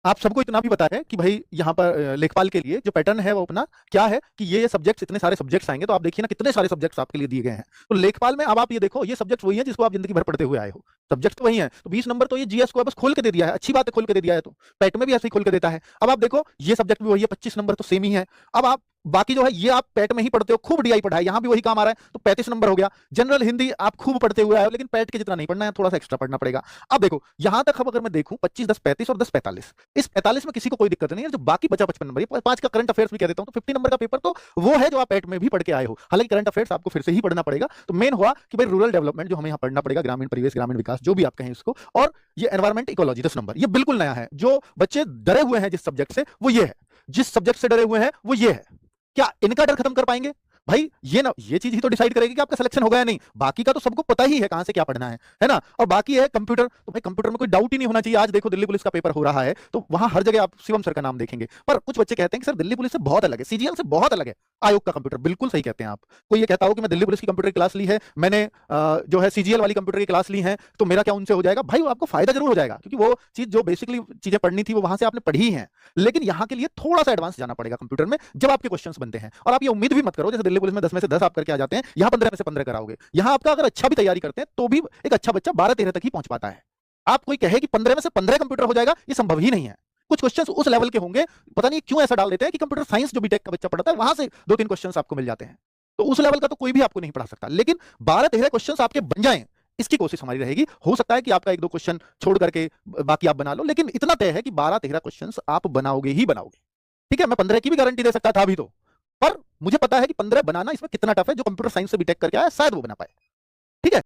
आप सबको इतना भी पता है कि भाई यहाँ पर लेखपाल के लिए जो पैटर्न है वो अपना क्या है कि ये सब्जेक्ट्स, इतने सारे सब्जेक्ट्स आएंगे, तो आप देखिए ना कितने सारे सब्जेक्ट्स आपके लिए दिए गए हैं। तो लेखपाल में अब आप ये देखो, ये सब्जेक्ट्स वही हैं जिसको आप जिंदगी भर पढ़ते हुए आए हो, सब्जेक्ट तो वही है। तो 20 नंबर तो ये जीएस को बस खोल के दे दिया है, अच्छी बात है, खोल के दे दिया है, तो पैट में भी ऐसे ही खोल के देता है। अब आप देखो ये सब्जेक्ट भी वही है, 25 नंबर तो सेम ही है। अब आप बाकी जो है ये आप पैट में ही पढ़ते हो, खूब डीआई पढ़ा है, यहां भी वही काम आ रहा है, तो 35 नंबर हो गया। जनरल हिंदी आप खूब पढ़ते हुए आए हो, लेकिन पैट के जितना नहीं पढ़ना है, थोड़ा सा एक्स्ट्रा पढ़ना पड़ेगा। अब देखो यहां तक अब अगर मैं देखूं 25 10 35 और 10 45, इस 45 में किसी को कोई दिक्कत नहीं है। जो बाकी बचा 55 नंबर, ये 5 का करंट अफेयर्स भी कह देता हूं, तो 50 नंबर का पेपर तो वो है जो आप पैट में भी पढ़ के आए हो। हालांकि करंट अफेयर्स आपको फिर से ही पढ़ना पड़ेगा। तो मेन हुआ कि भाई रूरल डेवलपमेंट जो हमें यहाँ पढ़ना पड़ेगा, ग्रामीण परिवेश, ग्रामीण विकास, जो भी आप कहें इसको, और ये एनवायरमेंट इकोलॉजी 10 नंबर, ये बिल्कुल नया है। जो बच्चे डरे हुए हैं जिस सब्जेक्ट से, वो ये है, जिस सब्जेक्ट से डरे हुए हैं वो ये है। क्या इनका डर खत्म कर पाएंगे? भाई ये ना, ये चीज ही तो डिसाइड करेगी कि आपका सिलेक्शन होगा या नहीं। बाकी का तो सबको पता ही है कहां से क्या पढ़ना है ना। और बाकी है कंप्यूटर, तो भाई कंप्यूटर में कोई डाउट ही नहीं होना चाहिए। आज देखो दिल्ली पुलिस का पेपर हो रहा है, तो वहां हर जगह आप शिवम सर का नाम देखेंगे, पर कुछ बच्चे कहते हैं कि सर दिल्ली पुलिस से बहुत अलग है, सीजीएल से बहुत अलग है आयोग का कंप्यूटर। बिल्कुल सही कहते हैं आप। कोई ये कहता हो कि मैं दिल्ली पुलिस की कंप्यूटर की क्लास ली है, मैंने जो है सीजीएल वाली कंप्यूटर की क्लास ली है, तो मेरा क्या उनसे हो जाएगा? भाई वो आपको फायदा जरूर हो जाएगा, क्योंकि वो चीज जो बेसिकली चीजें पढ़नी थी वो वहां से आपने पढ़ी है। लेकिन यहाँ के लिए थोड़ा सा एडवांस जाना पड़ेगा कंप्यूटर में जब आपके क्वेश्चंस बनते हैं। और आप ये उम्मीद भी मत करो जैसे दिल्ली पुलिस में 10 में से 10 आप करके आ जाते हैं, यहाँ 15 में से 15 कराओगे। यहाँ आपका अगर अच्छा भी तैयारी करते हैं तो भी एक अच्छा बच्चा 12-13 तक ही पहुंच पाता है। आप कोई कहे कि 15 में से 15 कंप्यूटर हो जाएगा, ये संभव ही नहीं है। कुछ क्वेश्चंस उस लेवल के होंगे, पता नहीं क्यों ऐसा डाल देते हैं कि कंप्यूटर साइंस जो बीटेक का बच्चा पढ़ता है वहां से 2-3 क्वेश्चंस आपको मिल जाते हैं। तो उस लेवल का तो कोई भी आपको नहीं पढ़ा सकता, लेकिन 12-13 क्वेश्चंस आपके बन जाएं, इसकी कोशिश हमारी रहेगी। हो सकता है कि आपका 1-2 क्वेश्चन छोड़ करके बाकी आप बना लो, लेकिन इतना तय है कि 12-13 क्वेश्चंस आप बनाओगे ही बनाओगे। ठीक है, मैं 15 की भी गारंटी दे सकता था अभी तो, पर मुझे पता है कि 15 बनाना इसमें कितना टफ है। जो कंप्यूटर साइंस से बीटेक करके आया शायद वो बना पाए।